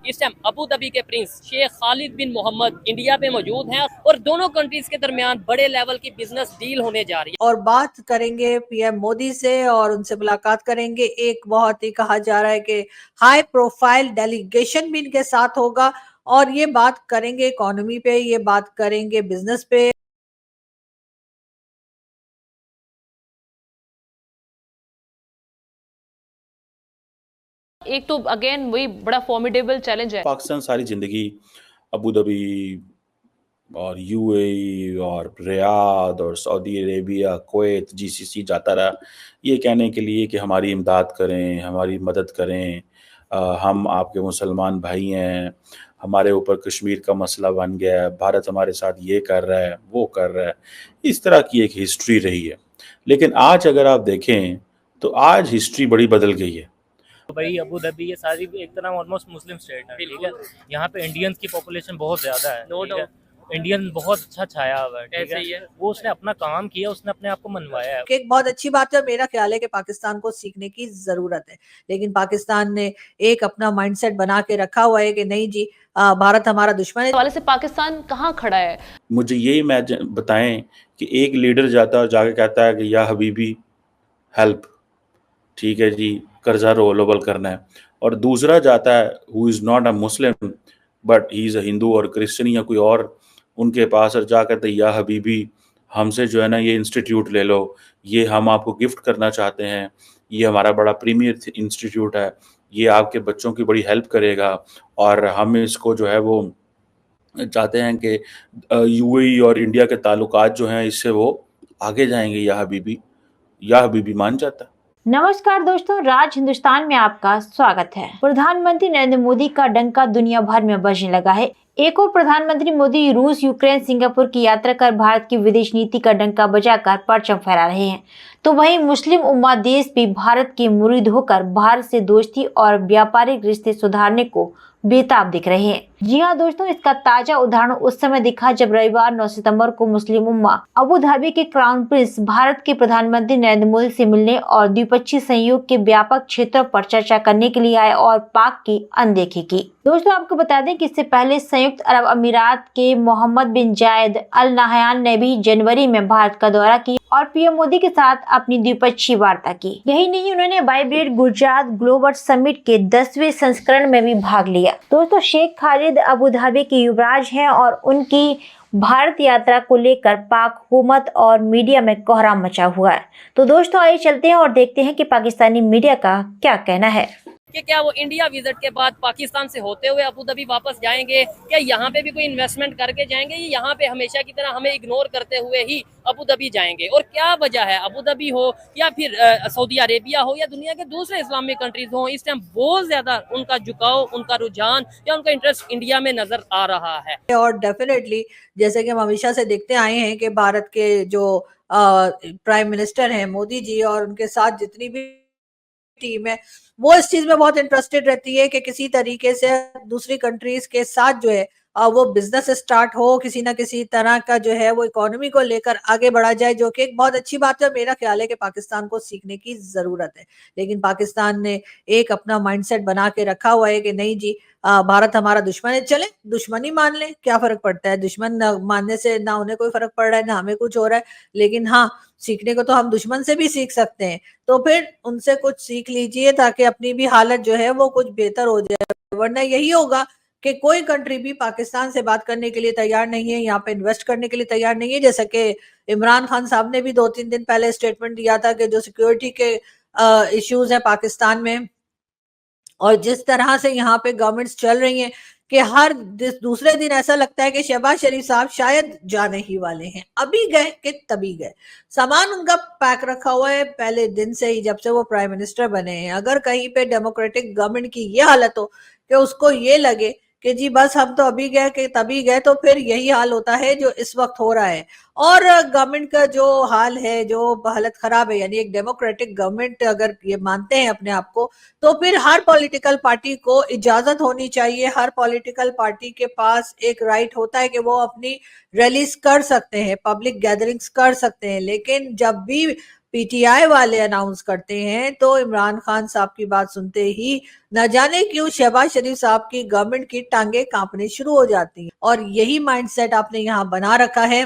इस time Abu Dhabi के prince Sheikh Khalid बिन Mohammad India पे मौजूद हैं और दोनों कंट्रीज के दरमियान बड़े लेवल की बिजनेस डील होने जा रही है। और बात करेंगे पीएम मोदी से और उनसे मुलाकात करेंगे। एक बहुत ही कहा जा रहा है कि हाई प्रोफाइल डेलीगेशन भी इनके साथ होगा और ये बात करेंगे इकोनॉमी पे, ये बात करेंगे बिजनेस पे। एक तो अगेन वही बड़ा फॉर्मिडेबल चैलेंज है। पाकिस्तान सारी जिंदगी अबू धाबी और यूएई और रियाद और सऊदी अरेबिया, कुवैत, जीसीसी जाता रहा ये कहने के लिए कि हमारी इमदाद करें, हमारी मदद करें, हम आपके मुसलमान भाई हैं, हमारे ऊपर कश्मीर का मसला बन गया है, भारत हमारे साथ ये कर रहा है, वो कर रहा है। इस तरह की एक हिस्ट्री रही है। लेकिन आज अगर आप देखें तो आज हिस्ट्री बड़ी बदल गई है। तो भाई अबू धाबी ये सारी एक तरह ऑलमोस्ट मुस्लिम स्टेट है, ठीक है। यहाँ पे इंडियंस की पॉपुलेशन बहुत ज्यादा है, ठीक है। इंडियन बहुत अच्छा छाया हुआ है, ठीक है। वो उसने अपना काम किया, उसने अपने आप को मनवाया है। एक बहुत अच्छी बात है, मेरा ख्याल है कि पाकिस्तान को सीखने की जरूरत है, लेकिन पाकिस्तान ने एक अपना माइंडसेट बना के रखा हुआ है कि नहीं जी भारत हमारा दुश्मन है। वाले से पाकिस्तान कहाँ खड़ा है? मुझे ये बताएं कि एक लीडर जाता है और जाके कहता है कि या हबीबी हेल्प, ठीक है जी, कर्जा रोलेबल करना है, और दूसरा जाता है who is not a Muslim but he is a Hindu और क्रिश्चियन या कोई और उनके पास, और जा कहते या हबीबी हमसे जो है ना ये इंस्टीट्यूट ले लो, ये हम आपको गिफ्ट करना चाहते हैं, ये हमारा बड़ा प्रीमियर इंस्टीट्यूट है, ये आपके बच्चों की बड़ी हेल्प करेगा, और हम इसको जो है वो चाहते हैं कि यूएई और इंडिया के ताल्लुकात जो हैं इससे वो आगे जाएंगे। या हबीबी मान जाता। नमस्कार दोस्तों, राज हिंदुस्तान में आपका स्वागत है। प्रधानमंत्री नरेंद्र मोदी का डंका दुनिया भर में बजने लगा है। एक और प्रधानमंत्री मोदी रूस, यूक्रेन, सिंगापुर की यात्रा कर भारत की विदेश नीति का डंका बजाकर परचम फहरा रहे हैं, तो वहीं मुस्लिम उम्मा देश भी भारत के मुरीद होकर भारत से दोस्ती और व्यापारिक रिश्ते सुधारने को बेताब दिख रहे हैं। जी हाँ दोस्तों, इसका ताजा उदाहरण उस समय दिखा जब रविवार 9 सितंबर को मुस्लिम उम्मा अबू धाबी के क्राउन प्रिंस भारत के प्रधानमंत्री नरेंद्र मोदी से मिलने और द्विपक्षीय सहयोग के व्यापक क्षेत्रों पर चर्चा करने के लिए आए और पाक की अनदेखी की। दोस्तों आपको बता दें कि इससे पहले संयुक्त अरब अमीरात के मोहम्मद बिन जायद अल नाहयान ने भी जनवरी में भारत का दौरा किया और पीएम मोदी के साथ अपनी द्विपक्षीय वार्ता की। यही नहीं, उन्होंने वाइब्रेट गुजरात ग्लोबल समिट के 10वें संस्करण में भी भाग लिया। दोस्तों शेख खालिद अबू धाबी के युवराज हैं और उनकी भारत यात्रा को लेकर पाक हुकूमत और मीडिया में कोहराम मचा हुआ है। तो दोस्तों आइए चलते हैं और देखते हैं कि पाकिस्तानी मीडिया का क्या कहना है कि क्या वो इंडिया विजिट के बाद पाकिस्तान से होते हुए अबू धाबी वापस जाएंगे, क्या यहाँ पे भी कोई इन्वेस्टमेंट करके जाएंगे, या यहाँ पे हमेशा की तरह हमें इग्नोर करते हुए ही अबू धाबी जाएंगे, और क्या वजह है अबू धाबी हो या फिर सऊदी अरेबिया हो या दुनिया के दूसरे इस्लामिक कंट्रीज हो, इस टाइम बहुत ज्यादा उनका झुकाव, उनका रुझान या उनका इंटरेस्ट इंडिया में नजर आ रहा है। और डेफिनेटली जैसे कि हम हमेशा से देखते आए हैं कि भारत के जो प्राइम मिनिस्टर हैं मोदी जी और उनके साथ जितनी भी टीम है वो इस चीज में बहुत इंटरेस्टेड रहती है कि किसी तरीके से दूसरी कंट्रीज के साथ जो है वो बिजनेस स्टार्ट हो, किसी ना किसी तरह का जो है वो इकोनॉमी को लेकर आगे बढ़ा जाए, जो कि एक बहुत अच्छी बात है। मेरा ख्याल है कि पाकिस्तान को सीखने की जरूरत है, लेकिन पाकिस्तान ने एक अपना माइंडसेट बना के रखा हुआ है कि नहीं जी भारत हमारा दुश्मन है। चले दुश्मनी मान ले, क्या फर्क पड़ता है, दुश्मन मानने से ना उन्हें कोई फर्क पड़ रहा है ना हमें कुछ हो रहा है, लेकिन हाँ सीखने को तो हम दुश्मन से भी सीख सकते हैं, तो फिर उनसे कुछ सीख लीजिए ताकि अपनी भी हालत जो है वो कुछ बेहतर हो जाए। वरना यही होगा कि कोई कंट्री भी पाकिस्तान से बात करने के लिए तैयार नहीं है, यहाँ पे इन्वेस्ट करने के लिए तैयार नहीं है। जैसा कि इमरान खान साहब ने भी 2-3 दिन पहले स्टेटमेंट दिया था कि जो सिक्योरिटी के इश्यूज है पाकिस्तान में और जिस तरह से यहाँ पे गवर्नमेंट्स चल रही हैं कि हर दूसरे दिन ऐसा लगता है कि शहबाज शरीफ साहब शायद जाने ही वाले हैं, अभी गए कि तभी गए। सामान उनका पैक रखा हुआ है पहले दिन से ही, जब से वो प्राइम मिनिस्टर बने हैं। अगर कहीं पे डेमोक्रेटिक गवर्नमेंट की ये हालत हो कि उसको ये लगे कि जी बस हम तो अभी गए कि तभी गए, तो फिर यही हाल होता है जो इस वक्त हो रहा है। और गवर्नमेंट का जो हाल है, जो हालत खराब है, यानी एक डेमोक्रेटिक गवर्नमेंट अगर ये मानते हैं अपने आप को, तो फिर हर पॉलिटिकल पार्टी को इजाजत होनी चाहिए। हर पॉलिटिकल पार्टी के पास एक राइट होता है कि वो अपनी रैलीज कर सकते हैं, पब्लिक गैदरिंग्स कर सकते हैं, लेकिन जब भी पीटीआई वाले अनाउंस करते हैं तो इमरान खान साहब की बात सुनते ही न जाने क्यों शहबाज शरीफ साहब की गवर्नमेंट की टांगे कांपनी शुरू हो जाती हैं। और यही माइंडसेट आपने यहाँ बना रखा है,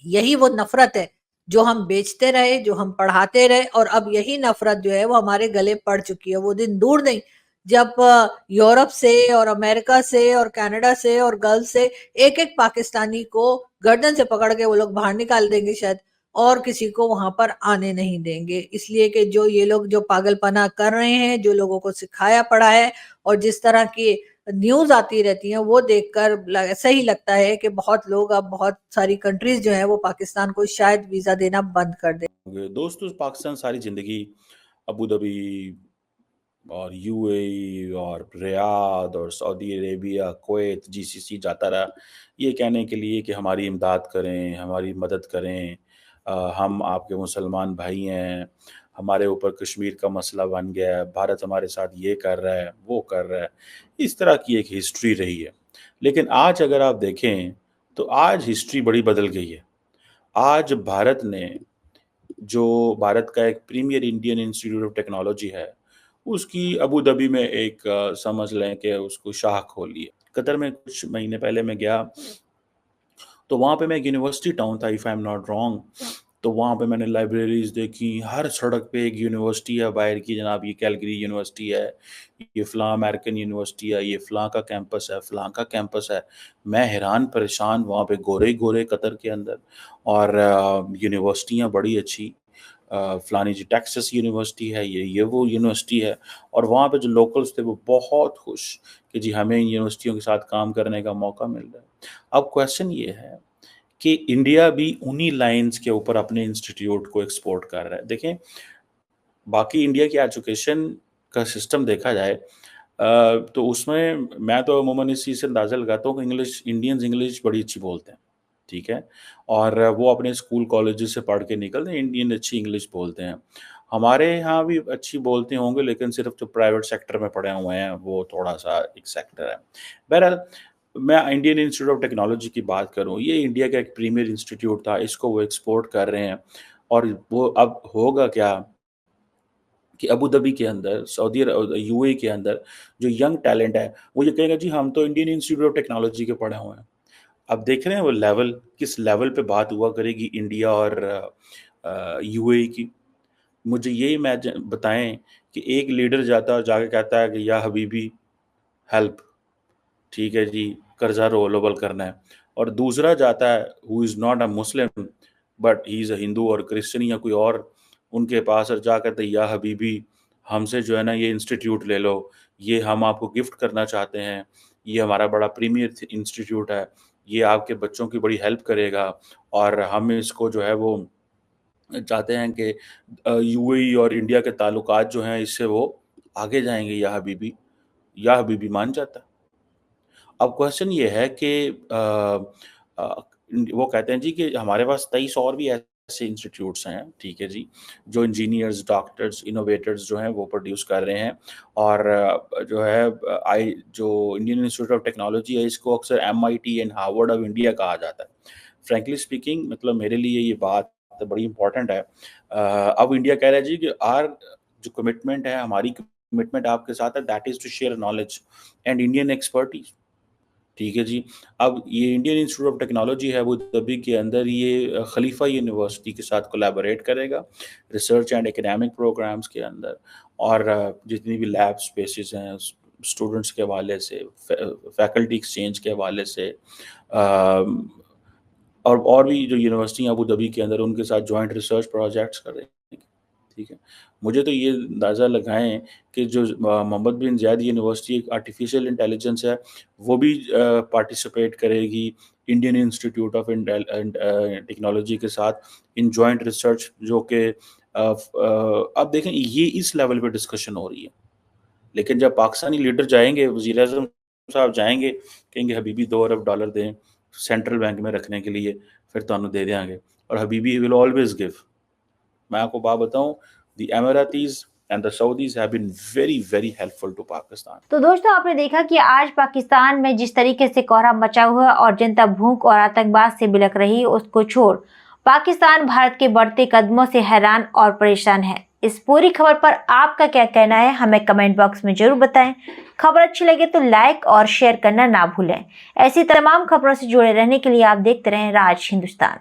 यही वो नफरत है जो हम बेचते रहे, जो हम पढ़ाते रहे, और अब यही नफरत जो है वो हमारे गले पड़ चुकी है। वो दिन दूर नहीं जब यूरोप से और अमेरिका से और कनाडा से और गल्फ से एक एक पाकिस्तानी को गर्दन से पकड़ के वो लोग बाहर निकाल देंगे शायद, और किसी को वहां पर आने नहीं देंगे। इसलिए कि जो ये लोग जो पागलपना कर रहे हैं, जो लोगों को सिखाया पड़ा है, और जिस तरह की न्यूज आती रहती है वो देखकर ऐसा ही लगता है कि बहुत लोग, अब बहुत सारी कंट्रीज जो है वो पाकिस्तान को शायद वीजा देना बंद कर दे। दोस्तों, पाकिस्तान सारी जिंदगी अबू धाबी और यूएई और रियाद और सऊदी अरेबिया, कुवैत, जीसीसी जाता रहा ये कहने के लिए कि हमारी इमदाद करें, हमारी मदद करें, हम आपके मुसलमान भाई हैं, हमारे ऊपर कश्मीर का मसला बन गया है, भारत हमारे साथ ये कर रहा है, वो कर रहा है। इस तरह की एक हिस्ट्री रही है। लेकिन आज अगर आप देखें तो आज हिस्ट्री बड़ी बदल गई है। आज भारत ने, जो भारत का एक premier Indian Institute of Technology है, उसकी अबू धाबी में एक समझ लें कि उसको शाख खोली है। कतर में कुछ महीने पहले मैं गया तो वहाँ पे मैं एक यूनिवर्सिटी टाउन था, if I am not wrong. तो वहाँ पे मैंने लाइब्रेरीज देखी, हर सड़क पे एक यूनिवर्सिटी है बाहर की, जनाब ये कैलगरी यूनिवर्सिटी है, ये फ़लाँ अमेरिकन यूनिवर्सिटी है, ये फ़लाँ का कैंपस है, फ़लाँ का कैंपस है। मैं हैरान परेशान, वहाँ पे गोरे ही गोरे कतर के अंदर, और यूनिवर्सिटियाँ बड़ी अच्छी, फ़लानी जी टेक्सास यूनिवर्सिटी है, ये वो यूनिवर्सिटी है। और वहाँ पे जो लोकल्स थे वो बहुत खुश कि जी हमें इन यूनिवर्सिटियों के साथ काम करने का मौका मिल रहा है। अब क्वेश्चन ये है कि इंडिया भी उन्हीं लाइंस के ऊपर अपने इंस्टीट्यूट को एक्सपोर्ट कर रहा है। देखें, बाकी इंडिया की एजुकेशन का सिस्टम देखा जाए तो उसमें मैं तो अमूमन इस चीज़ से अंदाज़ा लगाता हूँ कि इंग्लिश बड़ी अच्छी बोलते हैं, ठीक है? और वो अपने स्कूल कॉलेजेस से पढ़ के निकलते हैं, इंडियन अच्छी इंग्लिश बोलते हैं। हमारे यहाँ भी अच्छी बोलते होंगे, लेकिन सिर्फ जो प्राइवेट सेक्टर में पढ़े हुए हैं वो थोड़ा-सा एक सेक्टर है। बहरहाल, मैं इंडियन इंस्टीट्यूट ऑफ टेक्नोलॉजी की बात करूँ, ये इंडिया का एक प्रीमियर इंस्टीट्यूट था, इसको वो एक्सपोर्ट कर रहे हैं। और वो अब होगा क्या कि अबू धाबी के अंदर, यूएई के अंदर जो यंग टैलेंट है, वो ये कहेगा जी हम तो इंडियन इंस्टीट्यूट ऑफ टेक्नोलॉजी के पढ़े हुए हैं। अब देख रहे हैं वो लेवल, किस लेवल पे बात हुआ करेगी इंडिया और यूएई की। मुझे ये इमेजिन बताएं कि एक लीडर जाता है और जाके कहता है कि या हबीबी हेल्प, ठीक है जी, कर्जा रोलेबल करना है, और दूसरा जाता है who is not a Muslim but he is a Hindu और क्रिश्चियन या कोई और, उनके पास और जा कहते हैं या हबीबी हमसे जो है ना ये इंस्टीट्यूट ले लो, ये हम आपको गिफ्ट करना चाहते हैं, ये हमारा बड़ा प्रीमियर इंस्टीट्यूट है, ये आपके बच्चों की बड़ी हेल्प करेगा, और हम इसको जो है वो चाहते हैं कि यूएई और इंडिया के ताल्लुकात जो हैं इससे वो आगे जाएंगे। या हबीबी मान जाता है। अब क्वेश्चन ये है कि वो कहते हैं जी कि हमारे पास 23 और भी ऐसे इंस्टीट्यूट्स हैं, ठीक है जी, जो इंजीनियर्स, डॉक्टर्स, इनोवेटर्स जो हैं वो प्रोड्यूस कर रहे हैं। और जो है जो इंडियन इंस्टीट्यूट ऑफ टेक्नोलॉजी है, इसको अक्सर MIT and Harvard of India कहा जाता है। फ्रैंकली स्पीकिंग, मतलब मेरे लिए ये बात बड़ी इंपॉर्टेंट है। अब इंडिया कह रहा है जी कि जो कमिटमेंट है, हमारी कमिटमेंट आपके साथ है, that is to share knowledge and Indian expertise, ठीक है जी। अब ये इंडियन इंस्टीट्यूट ऑफ टेक्नोलॉजी है अबू धाबी के अंदर, ये खलीफा यूनिवर्सिटी के साथ कोलैबोरेट करेगा रिसर्च एंड एकेडमिक प्रोग्राम्स के अंदर, और जितनी भी लैब स्पेसेस हैं स्टूडेंट्स के हवाले से, फैकल्टी एक्सचेंज के हवाले से, और भी जो यूनिवर्सिटी अबू धाबी के अंदर, उनके साथ जॉइंट रिसर्च प्रोजेक्ट्स कर रहे हैं, ठीक है। मुझे तो ये अंदाज़ा लगाएं कि जो मोहम्मद बिन ज़ायद यूनिवर्सिटी एक आर्टिफिशियल इंटेलिजेंस है, वो भी पार्टिसिपेट करेगी इंडियन इंस्टीट्यूट ऑफ टेक्नोलॉजी के साथ इन जॉइंट रिसर्च, जो कि अब देखें ये इस लेवल पे डिस्कशन हो रही है। लेकिन जब पाकिस्तानी लीडर जाएंगे, वज़ीर आज़म साहब जाएंगे, कहेंगे हबीबी $2 अरब दें सेंट्रल बैंक में रखने के लिए, फिर तो दे देंगे, और हबीबी विल ऑलवेज गिव। मैं आपको बात बताऊं, the Emiratis and the Saudis have been very very helpful to Pakistan. तो दोस्तों, आपने देखा कि आज पाकिस्तान में जिस तरीके से कोहराम मचा हुआ और जनता भूख और आतंकवाद से बिलख रही, उसको छोड़ पाकिस्तान भारत के बढ़ते कदमों से हैरान और परेशान है। इस पूरी खबर पर आपका क्या कहना है, हमें कमेंट बॉक्स में जरूर बताएं। खबर अच्छी लगे तो लाइक और शेयर करना ना भूलें। ऐसी तमाम खबरों से जुड़े रहने के लिए आप देखते रहें राज हिंदुस्तान।